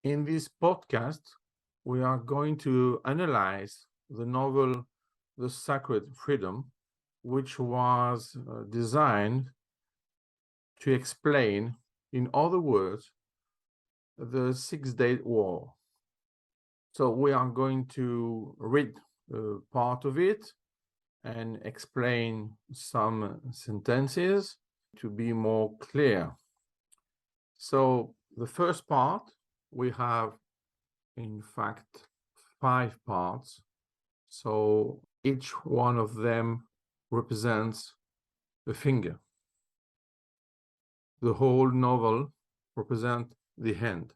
In this podcast, we are going to analyze the novel The Sacred Freedom, which was designed to explain, in other words, the Six-Day War. So we are going to read part of it and explain some sentences to be more clear. So the first part, we have, in fact, 5 parts. So each one of them represents a finger. The whole novel represents the hand.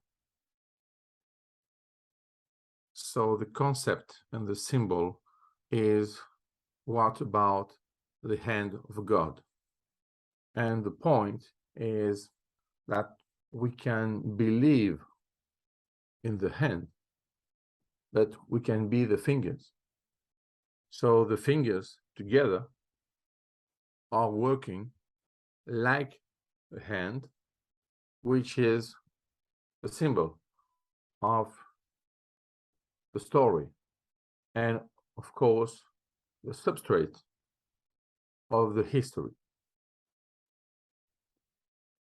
So the concept and the symbol is what about the hand of God? And the point is that we can believe in the hand, but we can be the fingers. So the fingers together are working like a hand, which is a symbol of the story and, of course, the substrate of the history.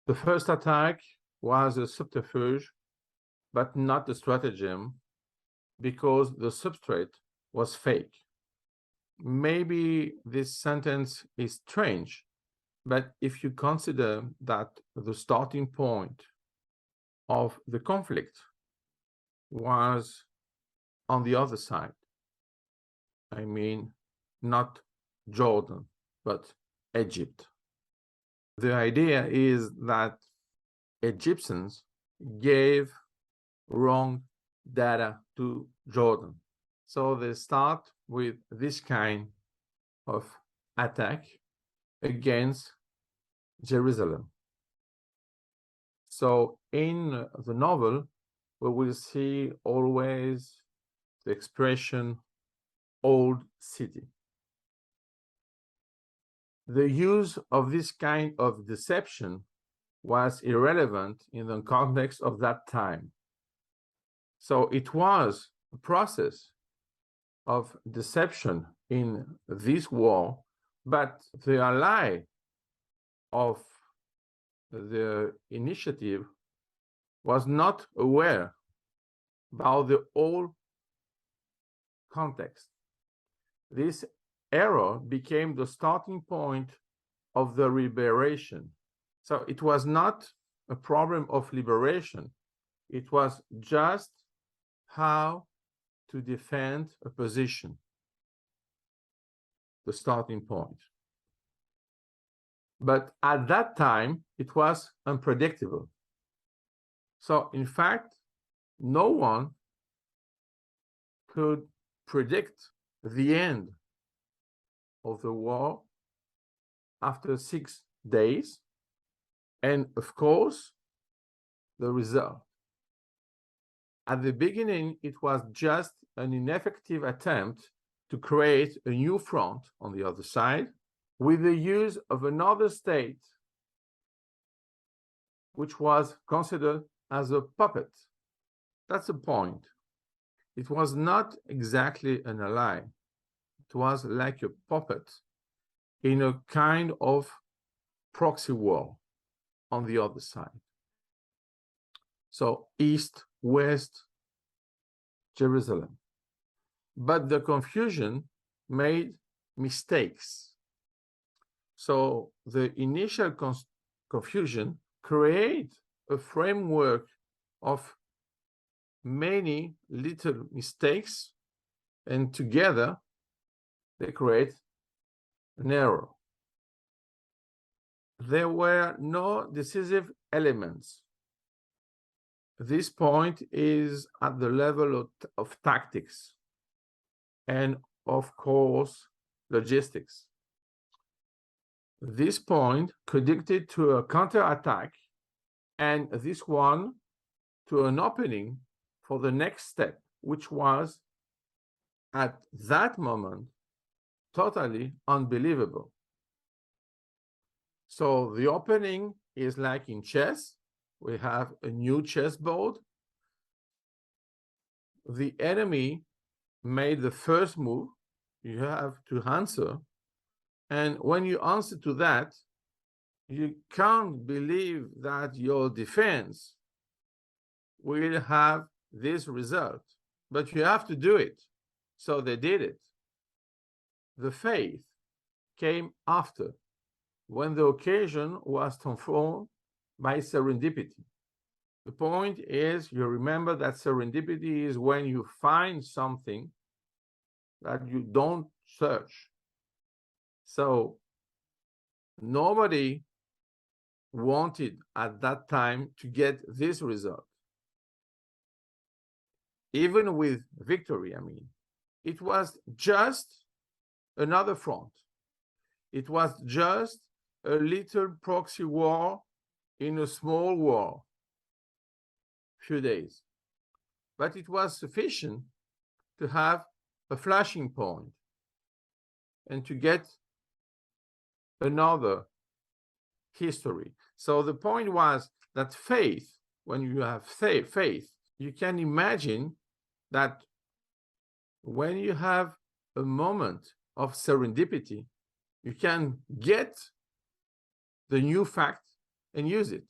The first attack was a subterfuge, but not a stratagem, because the substrate was fake. Maybe this sentence is strange, but if you consider that the starting point of the conflict was on the other side, I mean, not Jordan, but Egypt. The idea is that Egyptians gave wrong data to Jordan. So they start with this kind of attack against Jerusalem. So in the novel, we will see always the expression old city. The use of this kind of deception was irrelevant in the context of that time. So it was a process of deception in this war, but the ally of the initiative was not aware about the whole context. This error became the starting point of the liberation. So it was not a problem of liberation. It was just how to defend a position, the starting point. But at that time, it was unpredictable. So in fact, no one could predict the end of the war after 6 days, and of course, the result. At the beginning, it was just an ineffective attempt to create a new front on the other side with the use of another state, which was considered as a puppet. That's the point. It was not exactly an ally. It was like a puppet in a kind of proxy war on the other side. So East, West, Jerusalem. But the confusion made mistakes. So the initial confusion created a framework of many little mistakes, and together they create an error. There were no decisive elements. This point is at the level of tactics and, of course, logistics. This point conducted to a counterattack, and this one to an opening for the next step, which was, at that moment, totally unbelievable. So the opening is like in chess. We have a new chessboard. the enemy made the first move, you have to answer. And when you answer to that, you can't believe that your defense will have this result, but you have to do it. So they did it. The faith came after, when the occasion was transformed by serendipity. The point is, you remember that serendipity is when you find something that you don't search. So nobody wanted at that time to get this result. Even with victory, I mean, it was just another front. It was just a little proxy war in a small war, few days. But it was sufficient to have a flashing point and to get another history. So the point was that faith, when you have faith, you can imagine that when you have a moment of serendipity, you can get the new fact and use it.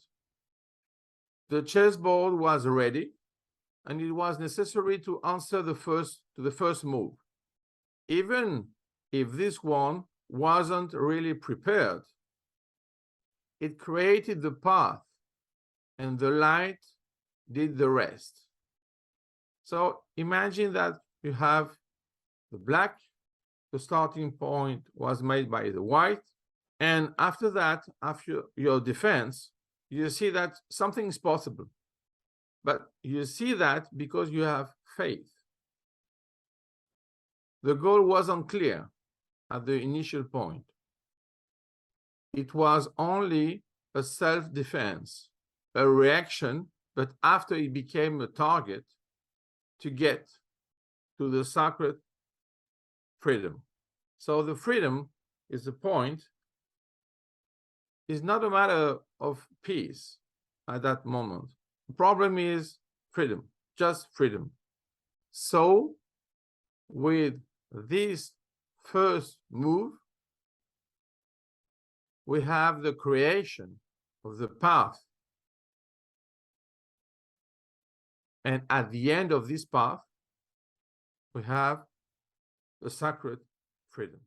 The chessboard was ready, and it was necessary to answer the first move. Even if this one wasn't really prepared, it created the path, and the light did the rest. So imagine that you have the black, the starting point was made by the white, and after that, after your defense, you see that something is possible. But you see that because you have faith. The goal wasn't clear at the initial point. It was only a self-defense, a reaction, but after it became a target to get to the sacred freedom. So the freedom is the point. It's not a matter of peace at that moment. The problem is freedom, just freedom. So with this first move, we have the creation of the path. And at the end of this path, we have the sacred freedom.